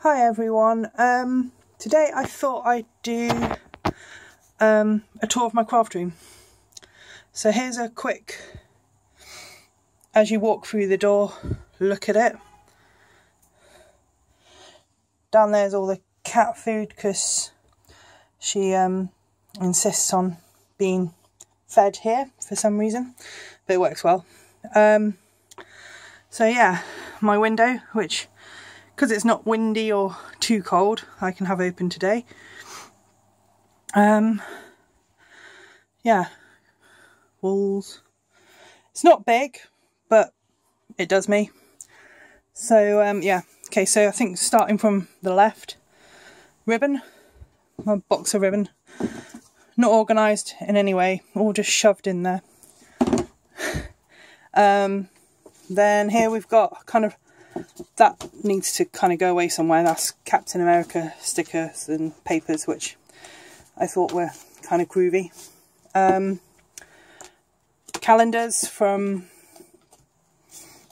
Hi everyone, today I thought I'd do a tour of my craft room. So here's a quick, as you walk through the door, look at it. Down there's all the cat food because she insists on being fed here for some reason, but it works well. So yeah, my window, which because it's not windy or too cold, I can have open today. Yeah, walls. It's not big, but it does me. So yeah, okay, so I think starting from the left, ribbon, my box of ribbon, not organised in any way, all just shoved in there. Then here we've got kind of, that needs to kind of go away somewhere. That's Captain America stickers and papers, which I thought were kind of groovy. Calendars from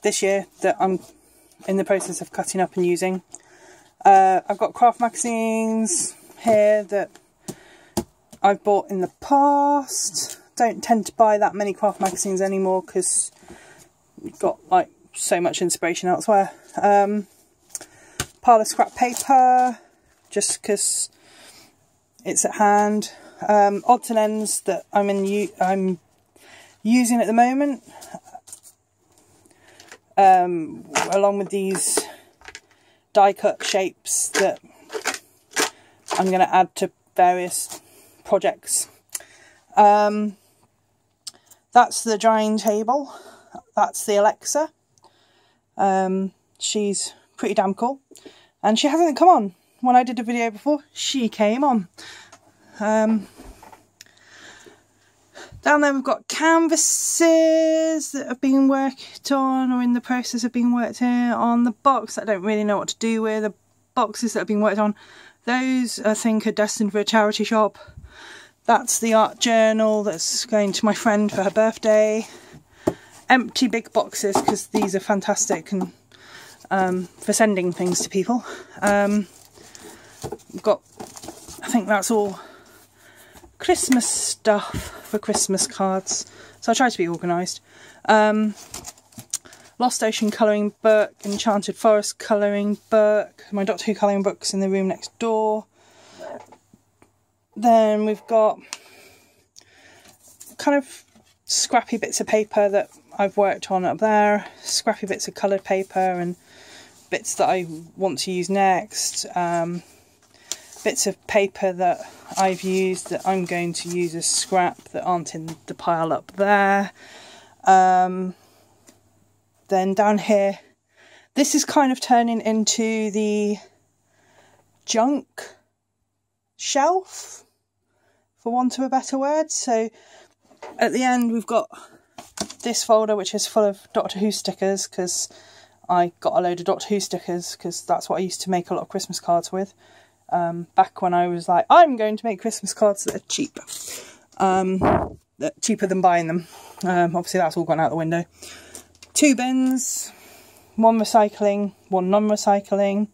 this year that I'm in the process of cutting up and using. I've got craft magazines here that I've bought in the past. Don't tend to buy that many craft magazines anymore because you've got like so much inspiration elsewhere. Pile of scrap paper, just because it's at hand. Odds and ends that I'm using at the moment, along with these die cut shapes that I'm going to add to various projects. That's the drying table. That's the Alexa. She's pretty damn cool, and she hasn't come on. When I did a video before, she came on. Down there we've got canvases that have been worked on or in the process of being worked on. The box that I don't really know what to do with. The boxes that have been worked on, those I think are destined for a charity shop. That's the art journal that's going to my friend for her birthday. Empty big boxes because these are fantastic and for sending things to people. We've got, I think that's all Christmas stuff for Christmas cards, so I try to be organised. Lost Ocean colouring book, Enchanted Forest colouring book, my Doctor Who colouring books in the room next door. Then we've got kind of scrappy bits of paper that I've worked on up there, scrappy bits of coloured paper and bits that I want to use next, bits of paper that I've used that I'm going to use as scrap that aren't in the pile up there. Then down here, this is kind of turning into the junk shelf, for want of a better word. So at the end we've got this folder which is full of Doctor Who stickers because I got a load of Doctor Who stickers because that's what I used to make a lot of Christmas cards with. Back when I was like, I'm going to make Christmas cards that are cheap. Cheaper than buying them. Obviously that's all gone out the window. 2 bins, 1 recycling, 1 non-recycling.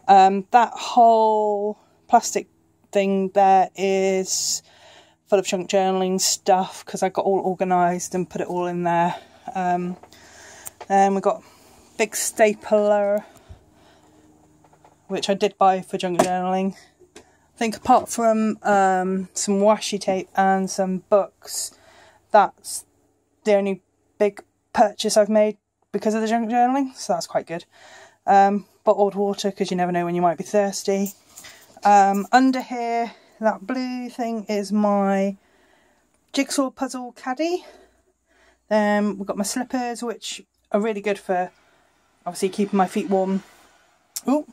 That whole plastic thing there is full of junk journaling stuff because I got all organised and put it all in there. And we've got big stapler, which I did buy for junk journaling. I think apart from some washi tape and some books, that's the only big purchase I've made because of the junk journaling, so that's quite good. Bottled water because you never know when you might be thirsty. Under here, that blue thing is my jigsaw puzzle caddy. We've got my slippers, which are really good for obviously keeping my feet warm. Oh,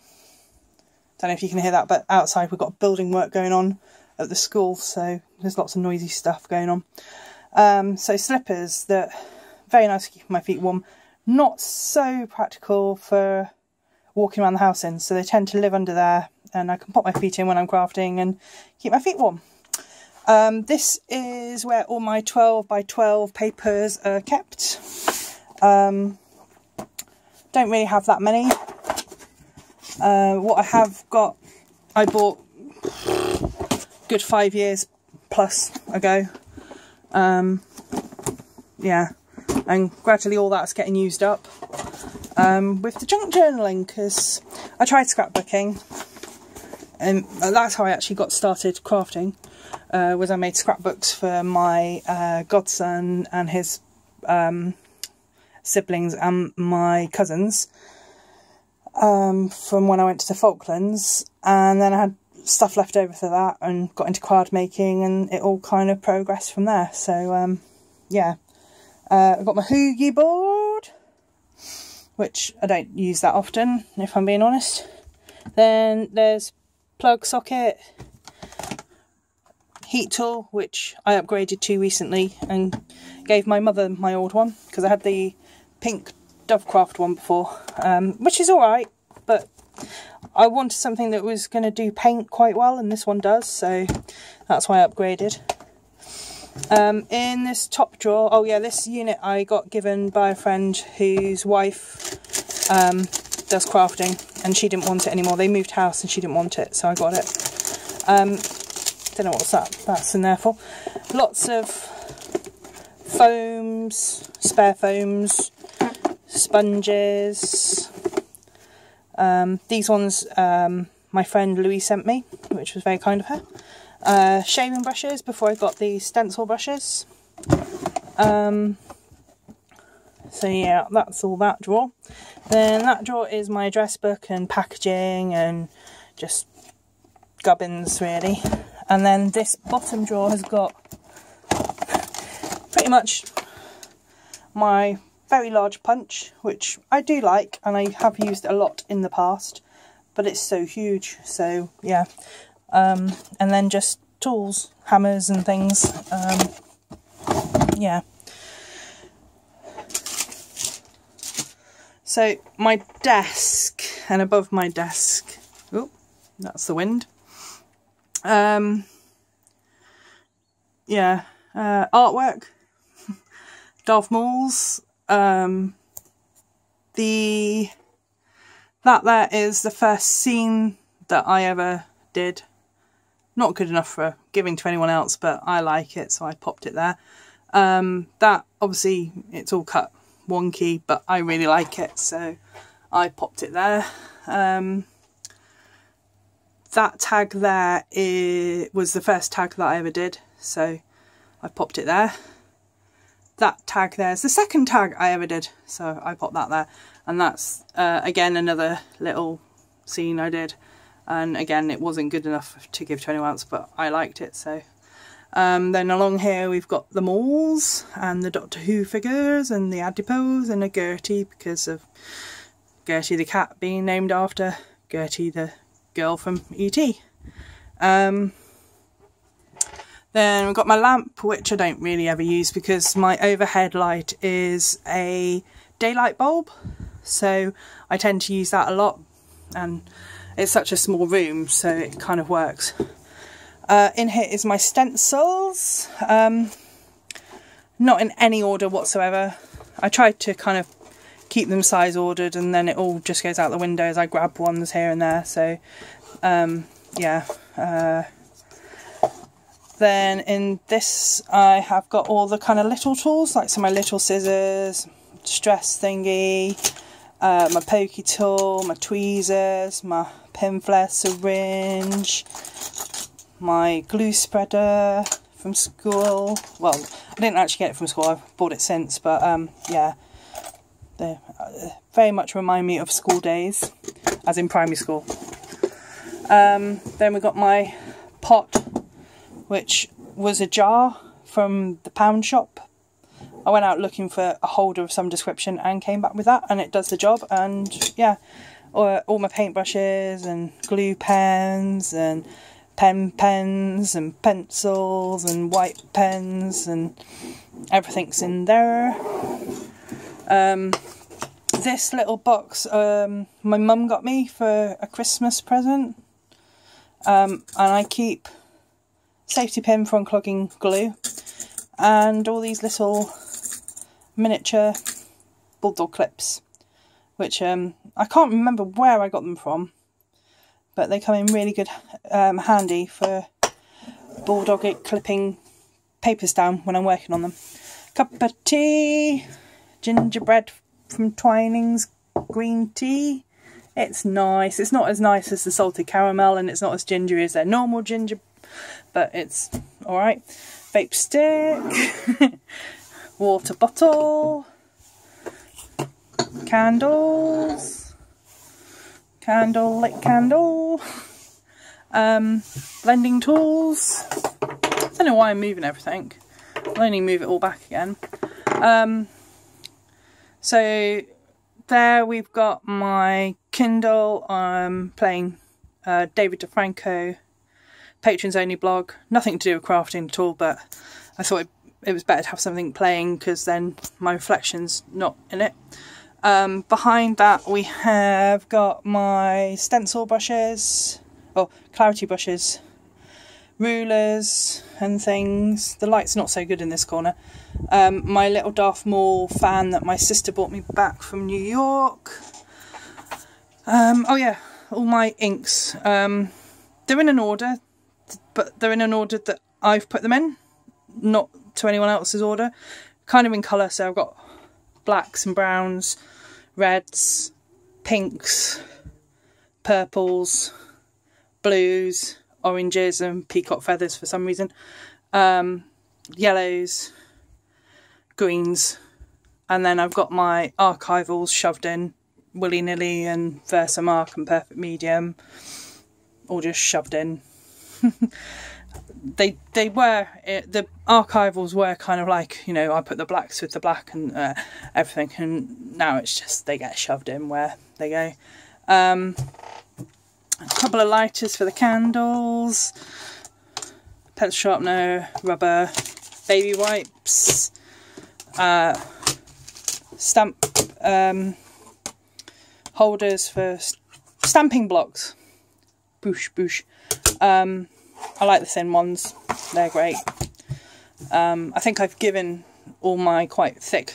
don't know if you can hear that, but outside we've got building work going on at the school, so there's lots of noisy stuff going on. So slippers that are very nice to keep my feet warm. Not so practical for walking around the house in, so they tend to live under there and I can pop my feet in when I'm crafting and keep my feet warm. This is where all my 12 by 12 papers are kept. Don't really have that many. What I have got, I bought good 5 years plus ago. Yeah, and gradually all that's getting used up with the junk journaling, because I tried scrapbooking, and that's how I actually got started crafting. Was I made scrapbooks for my godson and his siblings and my cousins from when I went to the Falklands, and then I had stuff left over for that and got into card making, and it all kind of progressed from there. So yeah, I've got my Hoogie board, which I don't use that often if I'm being honest. Then there's plug socket, heat tool, which I upgraded to recently and gave my mother my old one, because I had the pink Dovecraft one before, which is alright, but I wanted something that was going to do paint quite well, and this one does, so that's why I upgraded. In this top drawer, oh yeah, this unit I got given by a friend whose wife does crafting, and she didn't want it anymore. They moved house and she didn't want it, so I got it. Don't know what's that's in there for. Lots of foams, spare foams, sponges. These ones my friend Louise sent me, which was very kind of her. Shaving brushes before I got the stencil brushes. So yeah, that's all that drawer. Then that drawer is my address book and packaging and just gubbins really. And then this bottom drawer has got pretty much my very large punch, which I do like and I have used a lot in the past, but it's so huge, so yeah. And then just tools, hammers and things. Yeah. So my desk, and above my desk, oh, that's the wind. Yeah, artwork, Darth Mauls. That there is the first scene that I ever did. Not good enough for giving to anyone else, but I like it, so I popped it there. That, obviously, it's all cut wonky, but I really like it, so I popped it there. That tag there was the first tag that I ever did, so I popped it there. That tag there is the second tag I ever did, so I popped that there. And that's, again, another little scene I did. And again, it wasn't good enough to give to anyone else, but I liked it, so. Then along here we've got the Mauls and the Doctor Who figures and the Adipose and a Gertie, because of Gertie the cat being named after Gertie the girl from E.T. Then we've got my lamp, which I don't really ever use because my overhead light is a daylight bulb, so I tend to use that a lot, and it's such a small room, so it kind of works. In here is my stencils, not in any order whatsoever. I tried to kind of keep them size ordered, and then it all just goes out the window as I grab ones here and there, so yeah. Then in this I have got all the kind of little tools, like some of my little scissors, stress thingy, my pokey tool, my tweezers, my pin flare syringe, my glue spreader from school. Well, I didn't actually get it from school, I've bought it since, but yeah, they very much remind me of school days, as in primary school. Then we got my pot, which was a jar from the pound shop. I went out looking for a holder of some description and came back with that, and it does the job. And yeah, all my paintbrushes and glue pens and pens and pencils and white pens and everything's in there. This little box my mum got me for a Christmas present, and I keep safety pin for unclogging glue and all these little miniature bulldog clips, which I can't remember where I got them from, but they come in really good handy for bulldog clipping papers down when I'm working on them. Cup of tea, gingerbread from Twinings green tea. It's nice. It's not as nice as the salted caramel, and it's not as gingery as their normal ginger, but it's alright. Vape stick, water bottle, candles, lit candle, blending tools. I don't know why I'm moving everything. I'll only move it all back again. So there we've got my Kindle. I'm playing David DeFranco patrons only blog. Nothing to do with crafting at all, but I thought it was better to have something playing because then my reflection's not in it. Behind that we have got my stencil brushes, or clarity brushes, rulers and things. The light's not so good in this corner. My little Darth Maul fan that my sister brought me back from New York. Oh yeah, all my inks. They're in an order, but they're in an order that I've put them in, not to anyone else's order. Kind of in colour, so I've got blacks and browns, reds, pinks, purples, blues, oranges and peacock feathers for some reason, yellows, greens, and then I've got my archivals shoved in willy-nilly, and Versamark and Perfect Medium all just shoved in. The archivals were kind of like, you know, I put the blacks with the black and everything, and now it's just they get shoved in where they go. A couple of lighters for the candles, pencil sharpener, rubber, baby wipes, stamp holders for stamping blocks. Boosh. I like the thin ones, they're great. I think I've given all my quite thick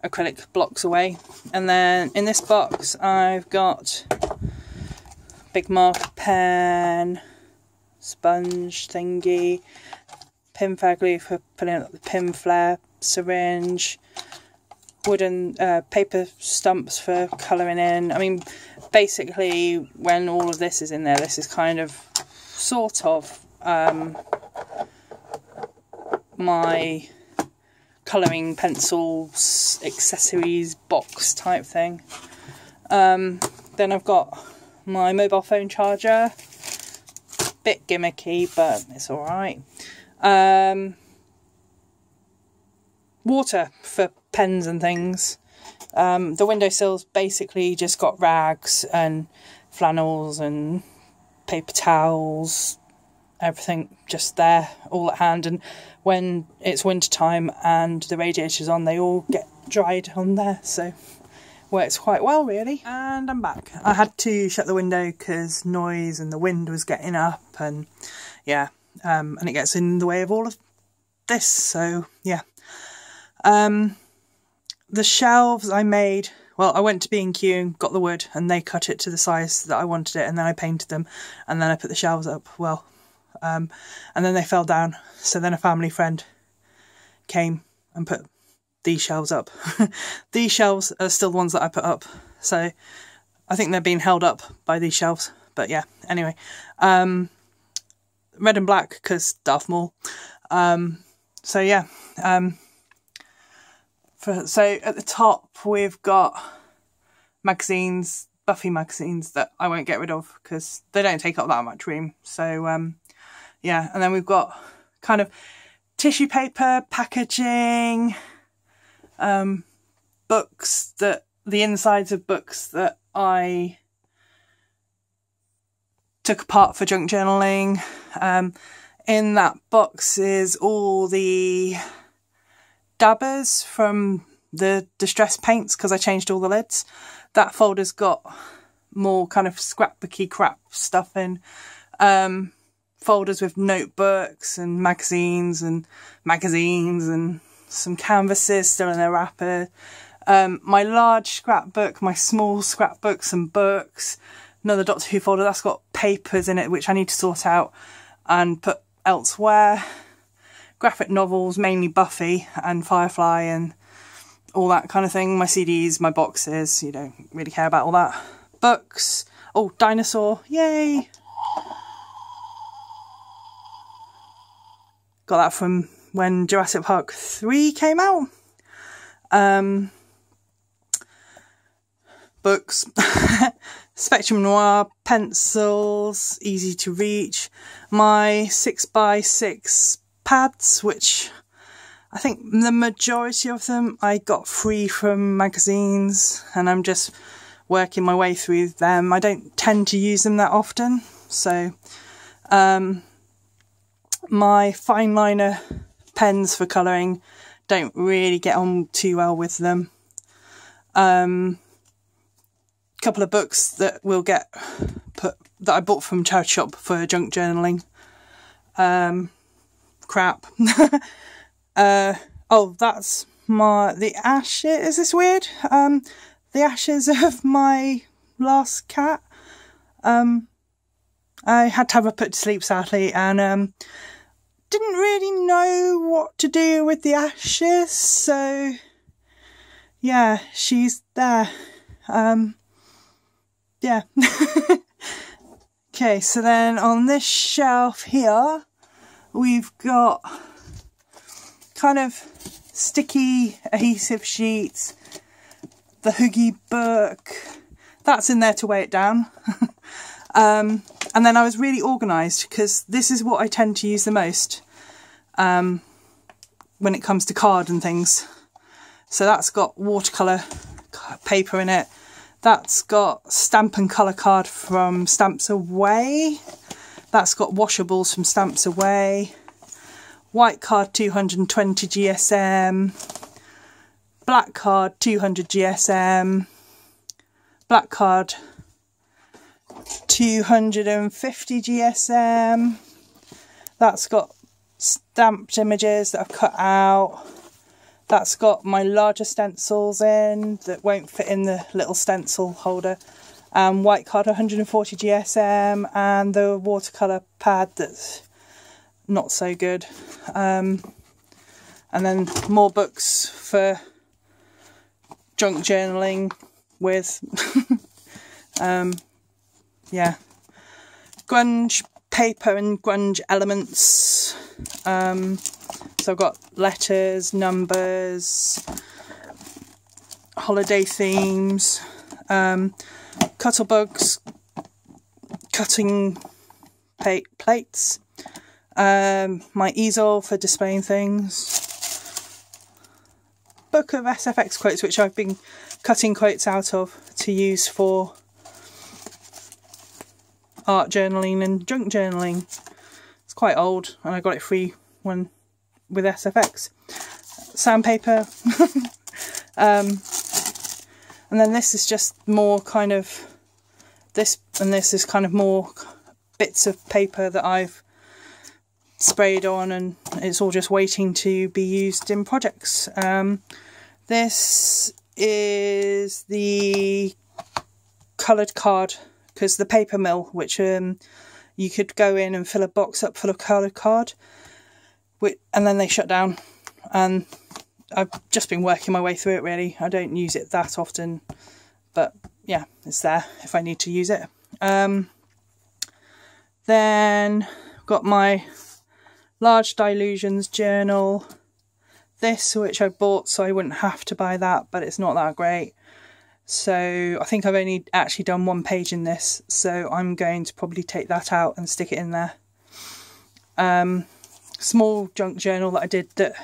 acrylic blocks away. And then in this box I've got big marker pen, sponge thingy, pin flag glue for putting up the pin flare, syringe, wooden paper stumps for colouring in. I mean, basically when all of this is in there, this is kind of sort of my colouring pencils, accessories box type thing. Then I've got my mobile phone charger, bit gimmicky but it's alright. Water for pens and things. The windowsill's basically just got rags and flannels and paper towels, everything just there, all at hand, and when it's winter time and the radiator's on, they all get dried on there, so works quite well really. And I'm back. I had to shut the window because noise and the wind was getting up, and yeah, and it gets in the way of all of this, so yeah. The shelves I made, well, I went to B&Q and got the wood, and they cut it to the size that I wanted it, and then I painted them, and then I put the shelves up, well, and then they fell down, so then a family friend came and put these shelves up. These shelves are still the ones that I put up, so I think they're being held up by these shelves, but yeah, anyway. Red and black, because Darth Maul. So yeah, so at the top we've got magazines, Buffy magazines that I won't get rid of because they don't take up that much room. So yeah, and then we've got kind of tissue paper, packaging, books, that the insides of books that I took apart for junk journaling. In that box is all the dabbers from the distress paints because I changed all the lids. That folder's got more kind of scrapbooky crap stuff in. Folders with notebooks and magazines and some canvases still in their wrapper. My large scrapbook, my small scrapbooks and books, another Doctor Who folder that's got papers in it which I need to sort out and put elsewhere. Graphic novels, mainly Buffy and Firefly and all that kind of thing. My CDs, my boxes, you don't really care about all that. Books. Oh, dinosaur, yay! Got that from when Jurassic Park 3 came out. Books. Spectrum Noir, pencils, easy to reach. My 6x6 pads, which I think the majority of them I got free from magazines, and I'm just working my way through them. I don't tend to use them that often, so my fine liner pens for colouring, don't really get on too well with them. Couple of books that will get put that I bought from charity shop for junk journaling. Crap. Oh, that's the ashes. Is this weird? The ashes of my last cat. I had to have her put to sleep, sadly, and didn't really know what to do with the ashes, so yeah, she's there. Yeah. Okay, so then on this shelf here we've got kind of sticky adhesive sheets, the Hoogie book, that's in there to weigh it down. And then I was really organised because this is what I tend to use the most when it comes to card and things. So that's got watercolour paper in it. That's got stamp and colour card from Stamps Away. That's got washables from Stamps Away. White card 220 GSM. Black card 200 GSM. Black card 250 GSM. That's got stamped images that I've cut out. That's got my larger stencils in that won't fit in the little stencil holder. White card 140 GSM and the watercolour pad that's not so good. And then more books for junk journaling with yeah, grunge paper and grunge elements. So I've got letters, numbers, holiday themes, cuttlebugs, cutting plates, my easel for displaying things, book of SFX quotes which I've been cutting quotes out of to use for art journaling and junk journaling. It's quite old and I got it free when with SFX. Sandpaper. And then this is just more kind of this, and this is kind of more bits of paper that I've sprayed on, and it's all just waiting to be used in projects. This is the coloured card, because the paper mill, which you could go in and fill a box up full of coloured card, and then they shut down, and I've just been working my way through it really. I don't use it that often, but yeah, it's there if I need to use it. Then got my Large Dilutions journal, this which I bought so I wouldn't have to buy that, but it's not that great. So I think I've only actually done one page in this, so I'm going to probably take that out and stick it in there. Small junk journal that I did, that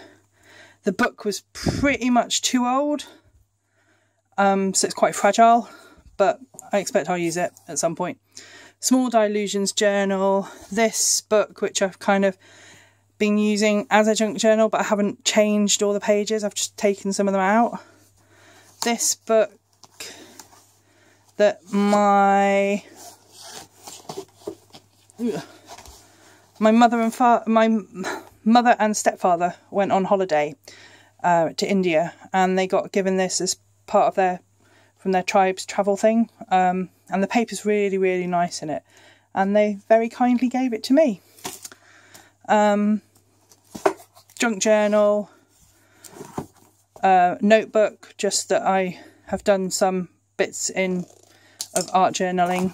the book was pretty much too old, so it's quite fragile, but I expect I'll use it at some point. Small Dilutions journal, this book which I've kind of been using as a junk journal, but I haven't changed all the pages, I've just taken some of them out. This book that my mother and stepfather went on holiday to India, and they got given this as part of their from their Tribes travel thing, and the paper's really, really nice in it, and they very kindly gave it to me. Junk journal, notebook, just that I have done some bits in of art journaling.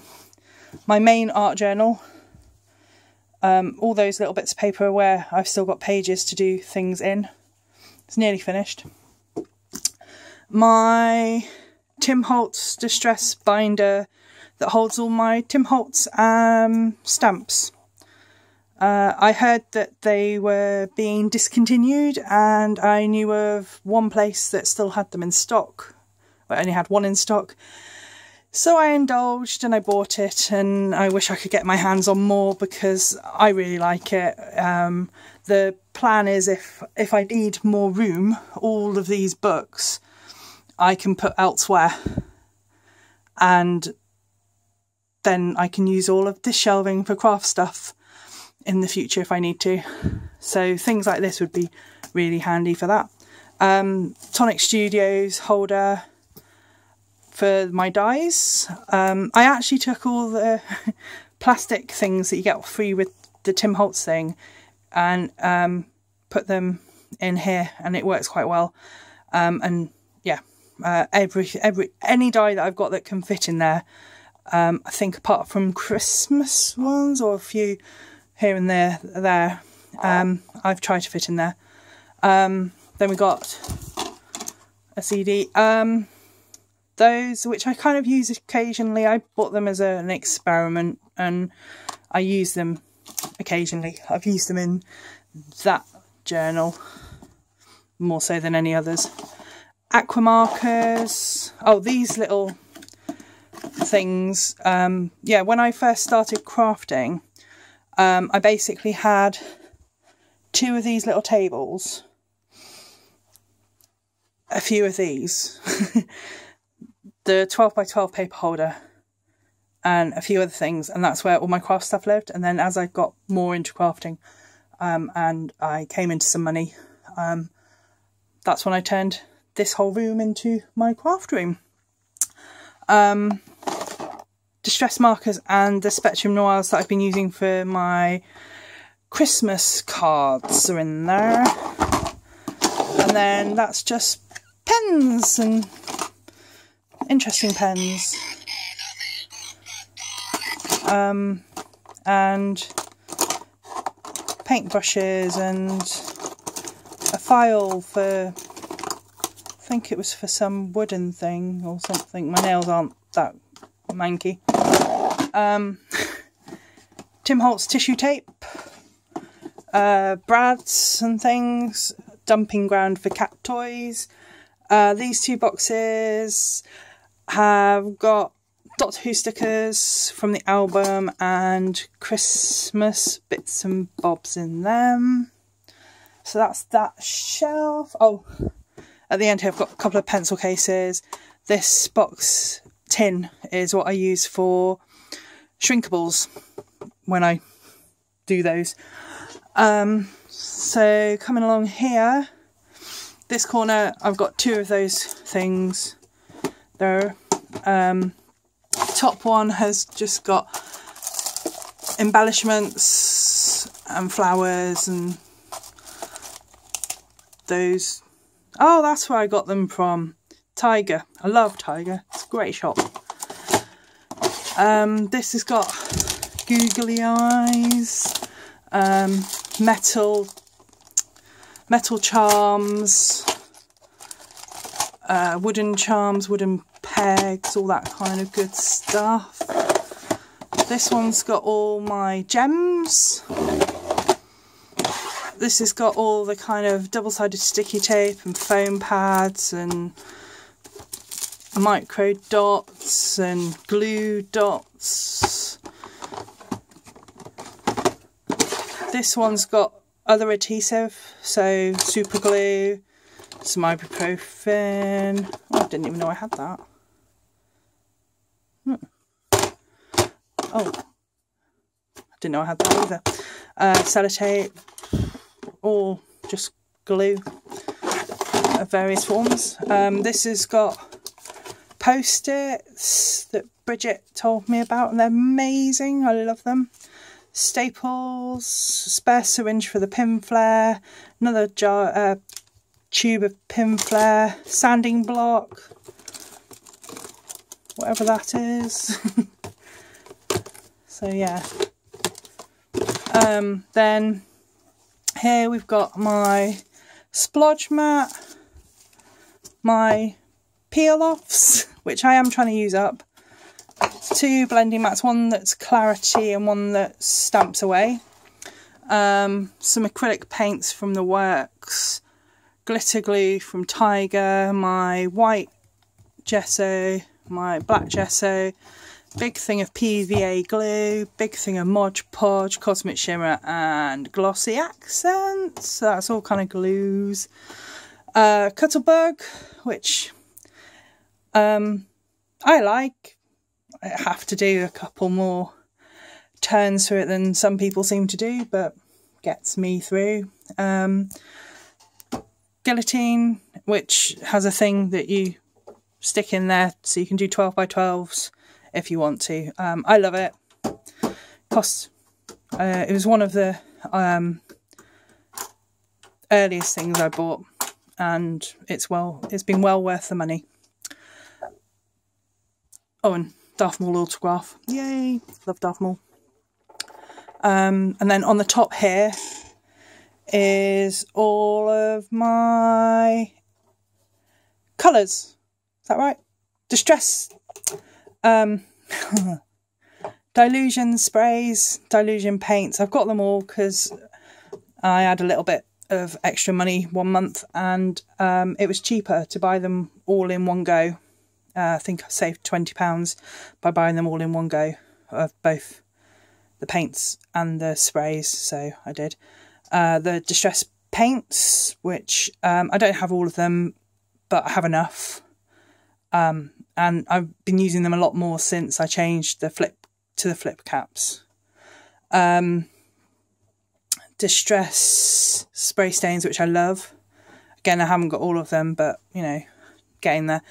My main art journal, all those little bits of paper where I've still got pages to do things in. It's nearly finished. My Tim Holtz distress binder that holds all my Tim Holtz stamps. I heard that they were being discontinued, and I knew of one place that still had them in stock. I only had one in stock. So I indulged and I bought it, and I wish I could get my hands on more because I really like it. The plan is if I need more room, all of these books I can put elsewhere, and then I can use all of this shelving for craft stuff in the future if I need to. So things like this would be really handy for that. Tonic Studios holder for my dies. I actually took all the plastic things that you get free with the Tim Holtz thing and put them in here, and it works quite well. And yeah, any die that I've got that can fit in there, I think apart from Christmas ones or a few here and there, I've tried to fit in there. Then we got a CD. Those, which I kind of use occasionally, I bought them as an experiment, and I use them occasionally. I've used them in that journal more so than any others. Aqua markers. Oh, these little things. Yeah, when I first started crafting, I basically had 2 of these little tables, a few of these, the 12 by 12 paper holder, and a few other things, and that's where all my craft stuff lived. And then as I got more into crafting, and I came into some money, that's when I turned this whole room into my craft room. Distress markers and the Spectrum Noirs that I've been using for my Christmas cards are in there. And then that's just pens and interesting pens. And paintbrushes and a file for, I think it was for some wooden thing or something. My nails aren't that manky. Tim Holtz tissue tape, brads and things, dumping ground for cat toys. These 2 boxes have got Doctor Who stickers from the album and Christmas bits and bobs in them. So that's that shelf. Oh, at the end here I've got a couple of pencil cases. This box tin is what I use for shrinkables when I do those. So coming along here, this corner I've got 2 of those things there. Top one has just got embellishments and flowers and those. Oh, that's where I got them from. Tiger. I love Tiger. It's a great shop. This has got googly eyes, metal charms, wooden charms, wooden pegs, all that kind of good stuff. This one's got all my gems. This has got all the kind of double-sided sticky tape and foam pads and micro dots and glue dots. This one's got other adhesive, so super glue, some ibuprofen. Oh, I didn't even know I had that. Oh, I didn't know I had that either. Sellotape, or just glue of various forms. This has got post-its that Bridget told me about, and they're amazing. I love them. Staples, spare syringe for the pin flare, another jar, tube of pin flare, sanding block, whatever that is. So yeah. Then here we've got my splodge mat, my peel offs, which I am trying to use up, 2 blending mats, one that's clarity and one that stamps away, some acrylic paints from the works, glitter glue from Tiger, my white gesso, my black gesso, big thing of PVA glue, big thing of Mod Podge, Cosmic Shimmer and Glossy Accents. So that's all kind of glues. Cuttlebug, which I like. I have to do a couple more turns through it than some people seem to do, but gets me through. Guillotine, which has a thing that you stick in there so you can do 12 by 12s if you want to. I love it. Cost, it was one of the earliest things I bought, and it's been well worth the money. Oh, and Darth Maul autograph. Yay! Love Darth Maul. And then on the top here is all of my colours. Is that right? Distress. Dilution sprays, dilution paints. I've got them all because I had a little bit of extra money one month, and it was cheaper to buy them all in one go. I think I saved £20 by buying them all in one go, of both the paints and the sprays, so I did. The distress paints, which I don't have all of them, but I have enough. And I've been using them a lot more since I changed the flip to the flip caps. Distress spray stains, which I love. Again, I haven't got all of them, but you know, getting there.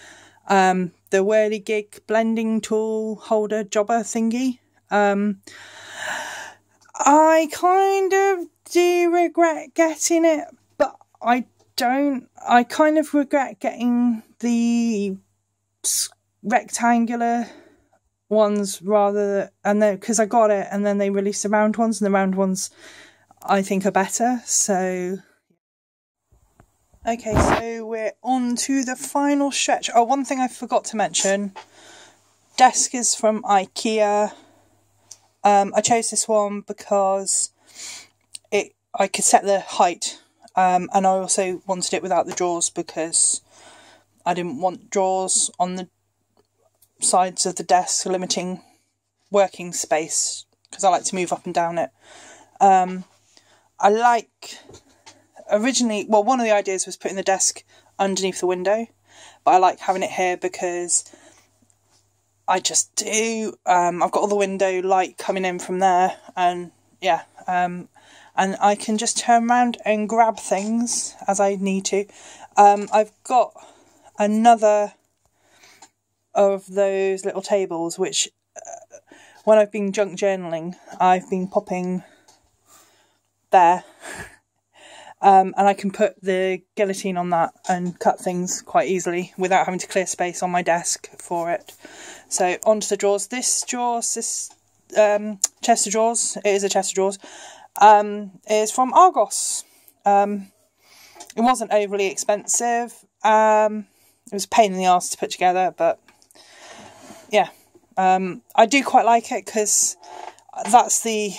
The Whirligig blending tool holder jobber thingy. I kind of do regret getting it, but I don't. I kind of regret getting the rectangular ones rather, and then because I got it and then they released the round ones, and the round ones I think are better. So okay, so we're on to the final stretch. Oh, one thing I forgot to mention, desk is from IKEA. I chose this one because I could set the height, and I also wanted it without the drawers because I didn't want drawers on the sides of the desk limiting working space, because I like to move up and down it. I like, originally, well, one of the ideas was putting the desk underneath the window, but I like having it here because I just do. I've got all the window light coming in from there, and yeah, and I can just turn around and grab things as I need to. I've got another of those little tables, which when I've been junk journaling, I've been popping there. And I can put the guillotine on that and cut things quite easily without having to clear space on my desk for it. So onto the drawers. This chest of drawers, it is a chest of drawers, is from Argos. It wasn't overly expensive. It was a pain in the arse to put together, but yeah, I do quite like it because that's the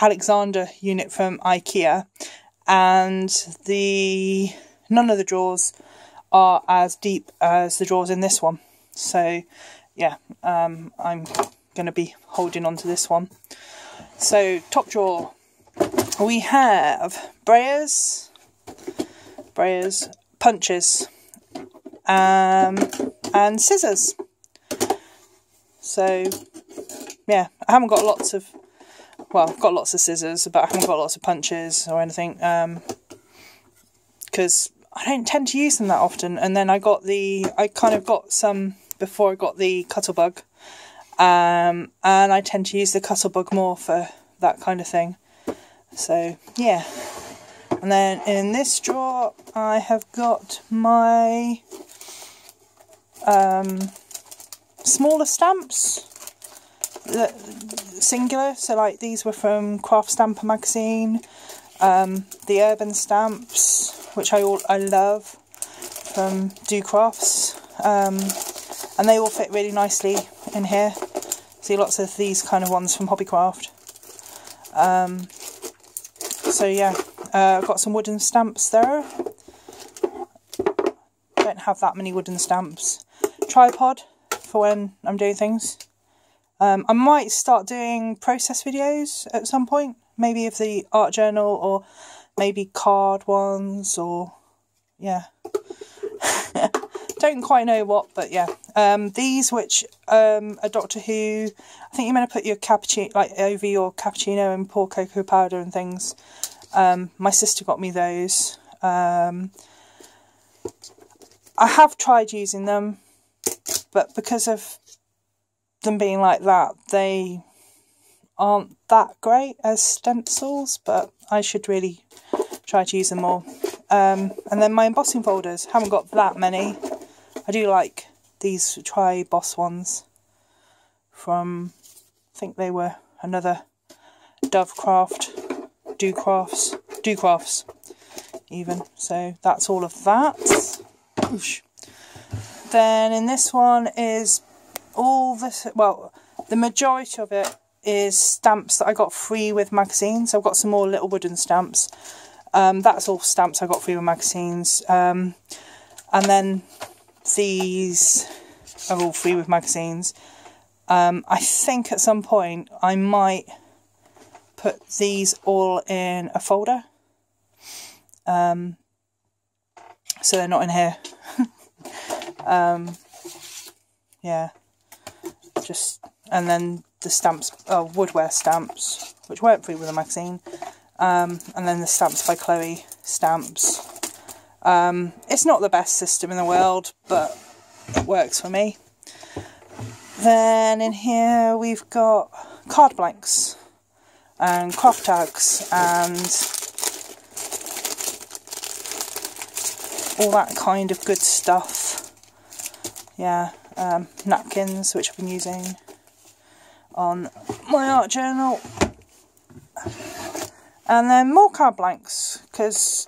Alexander unit from IKEA, and none of the drawers are as deep as the drawers in this one. So yeah, I'm going to be holding on to this one. So top drawer, we have brayers, punches, and scissors. So yeah, I haven't got lots of, well, I've got lots of scissors, but I haven't got lots of punches or anything, because I don't tend to use them that often. And then I kind of got some before I got the Cuttlebug. And I tend to use the Cuttlebug more for that kind of thing. So yeah. And then in this drawer I have got my smaller stamps, singular, so like these were from Craft Stamper magazine, the urban stamps, which I love, from Do Crafts, and they all fit really nicely in here. See lots of these kind of ones from Hobbycraft. So yeah, I've got some wooden stamps there. Don't have that many wooden stamps. Tripod for when I'm doing things. I might start doing process videos at some point, maybe of the art journal, or maybe card ones, or yeah. Don't quite know what, but yeah. These, which are Doctor Who, I think you're meant to put your cappuccino, like over your cappuccino, and pour cocoa powder and things. My sister got me those. I have tried using them, but because of them being like that, they aren't that great as stencils, but I should really try to use them more. And then my embossing folders, haven't got that many. I do like these Tri-Boss ones from, I think they were another Dove Craft, Do Crafts even. So that's all of that. Oosh. Then in this one is all this, well, the majority of it is stamps that I got free with magazines. I've got some more little wooden stamps. That's all stamps I got free with magazines. And then these are all free with magazines. I think at some point I might put these all in a folder. So they're not in here. Yeah. And then the stamps, woodware stamps, which weren't free with a magazine. And then the Stamps by Chloe stamps. It's not the best system in the world, but it works for me. Then in here we've got card blanks and craft tags and all that kind of good stuff. Yeah, napkins, which I've been using on my art journal. And then more card blanks, because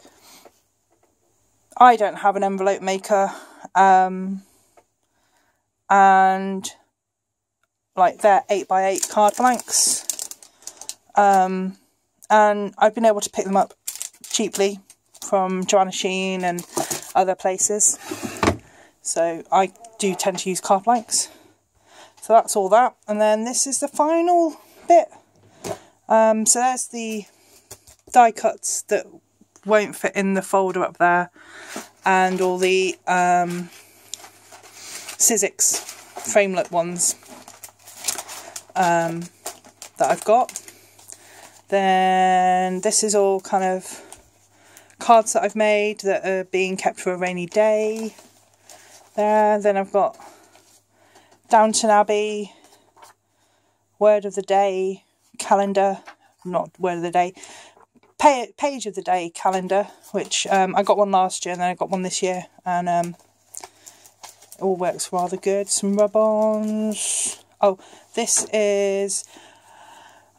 I don't have an envelope maker, and like they're 8x8 card blanks, and I've been able to pick them up cheaply from Joanna Sheen and other places, so I do tend to use card blanks. So that's all that, and then this is the final bit. So there's the die cuts that won't fit in the folder up there, and all the Sizzix framelit ones that I've got. Then this is all kind of cards that I've made that are being kept for a rainy day. There. Then I've got Downton Abbey, Word of the Day, calendar, not Word of the Day, Page of the Day calendar, which I got one last year and then I got one this year, and it all works rather good. Some rub-ons. Oh, this is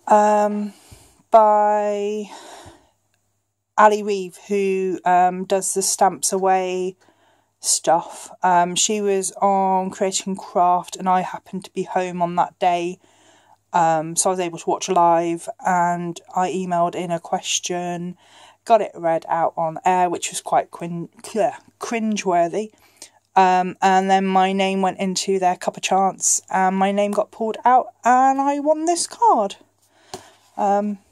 by Ali Reeve, who does the Stamps Away stuff. She was on Creating Craft and I happened to be home on that day, so I was able to watch live, and I emailed in a question, got it read out on air, which was quite cringe-worthy, and then my name went into their Cup of Chance and my name got pulled out and I won this card.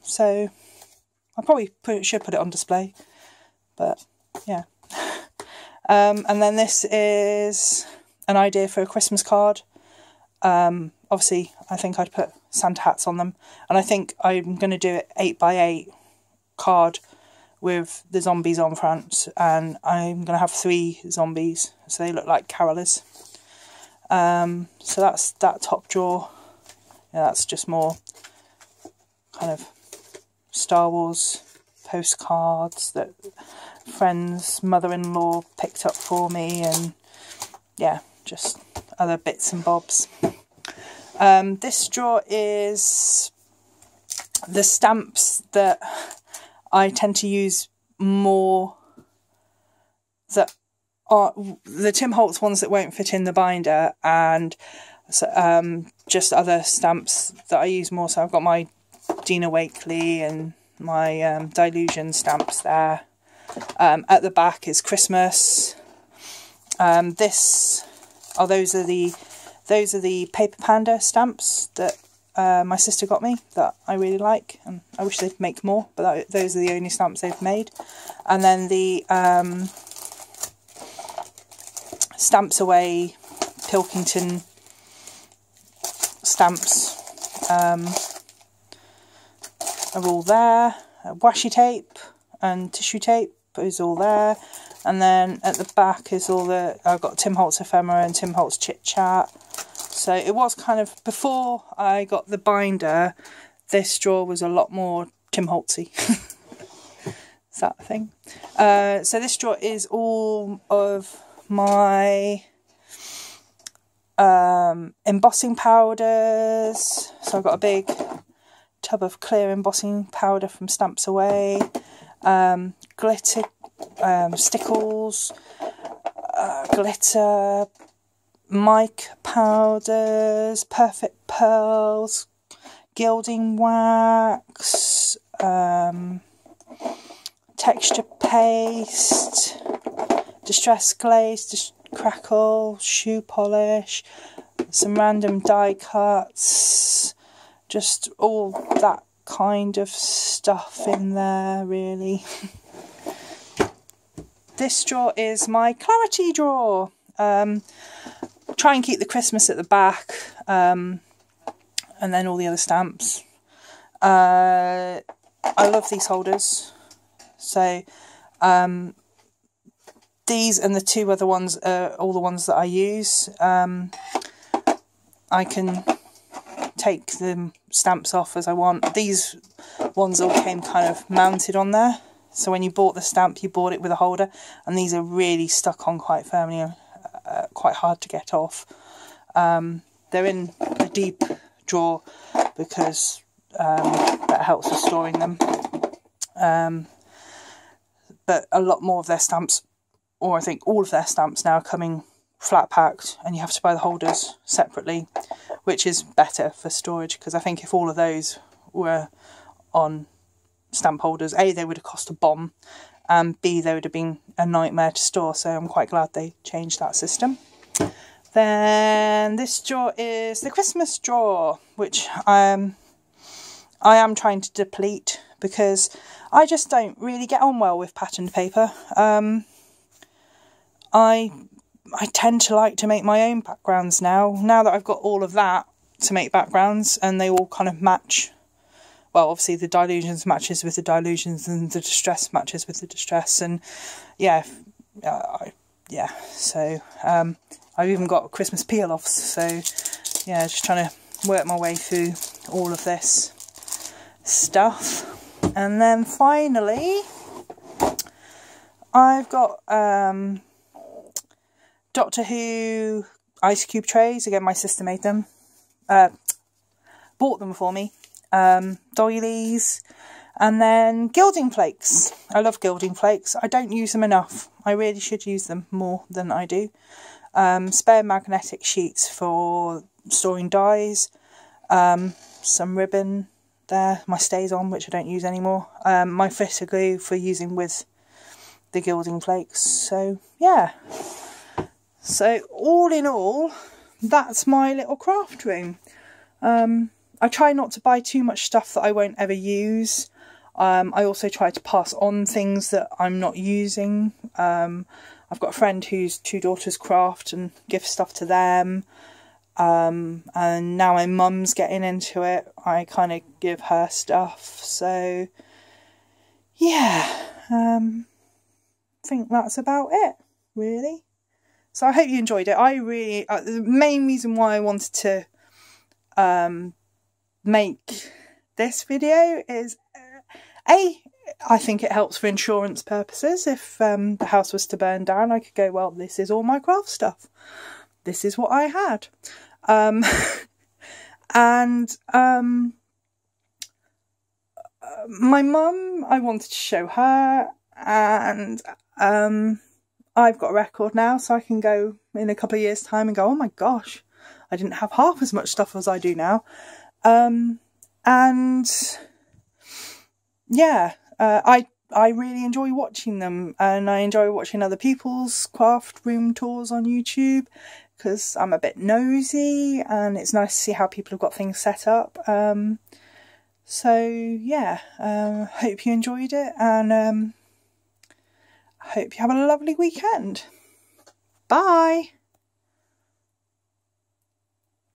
So I probably should put it on display, but yeah. And then this is an idea for a Christmas card. Obviously I think I'd put Santa hats on them, and I think I'm going to do it 8x8 card with the zombies on front, and I'm going to have 3 zombies so they look like carolers. So that's that top drawer. Yeah, that's just more kind of Star Wars postcards that friends' mother-in-law picked up for me, and yeah, just other bits and bobs. This drawer is the stamps that I tend to use more, that are the Tim Holtz ones that won't fit in the binder, and so, just other stamps that I use more. So I've got my Dina Wakley and my Dilution stamps there. At the back is Christmas. Those are the Paper Panda stamps that my sister got me that I really like, and I wish they'd make more, but those are the only stamps they've made. And then the Stamps Away Pilkington stamps are all there. Washi tape and tissue tape is all there. And then at the back is all the, I've got Tim Holtz Ephemera and Tim Holtz Chit Chat. So it was kind of, before I got the binder, this drawer was a lot more Tim Holtzy. Is that a thing? So this drawer is all of my embossing powders. So I've got a big tub of clear embossing powder from Stamps Away, glitter, stickles, glitter, mic powders, perfect pearls, gilding wax, texture paste, distress glaze, crackle, shoe polish, some random die cuts, just all that kind of stuff in there, really. This drawer is my clarity drawer. Try and keep the Christmas at the back, and then all the other stamps. I love these holders. So these and the two other ones are all the ones that I use. I can take the stamps off as I want. These ones all came kind of mounted on there. So when you bought the stamp, you bought it with a holder, and these are really stuck on quite firmly, quite hard to get off. They're in the deep drawer because that helps with storing them. But a lot more of their stamps, or I think all of their stamps now, are coming flat packed, and you have to buy the holders separately, which is better for storage, because I think if all of those were on stamp holders, A, they would have cost a bomb, and B, they would have been a nightmare to store. So I'm quite glad they changed that system. Then this drawer is the Christmas drawer, which I am trying to deplete because I just don't really get on well with patterned paper. I tend to like to make my own backgrounds now that I've got all of that to make backgrounds, and they all kind of match. Well, obviously the Dilutions matches with the Dilutions, and the Distress matches with the Distress, and yeah, so I've even got Christmas peel-offs, so yeah, just trying to work my way through all of this stuff. And then finally I've got Doctor Who ice cube trays. Again, my sister made them, bought them for me. Doilies, and then gilding flakes. I love gilding flakes. I don't use them enough. I really should use them more than I do. Spare magnetic sheets for storing dies, some ribbon there, my stays on, which I don't use anymore, my fitter glue for using with the gilding flakes. So yeah, so all in all, that's my little craft room. I try not to buy too much stuff that I won't ever use. I also try to pass on things that I'm not using. I've got a friend whose two daughters craft and give stuff to them. And now my mum's getting into it. I kind of give her stuff. So yeah, I think that's about it, really. So I hope you enjoyed it. I really, the main reason why I wanted to make this video is, I think it helps for insurance purposes. If the house was to burn down, I could go, well, this is all my craft stuff. This is what I had. And my mum, I wanted to show her, and I've got a record now, so I can go in a couple of years' time and go, oh my gosh, I didn't have half as much stuff as I do now. And yeah, I really enjoy watching them, and I enjoy watching other people's craft room tours on YouTube, because I'm a bit nosy and it's nice to see how people have got things set up. So yeah, hope you enjoyed it, and hope you have a lovely weekend. Bye!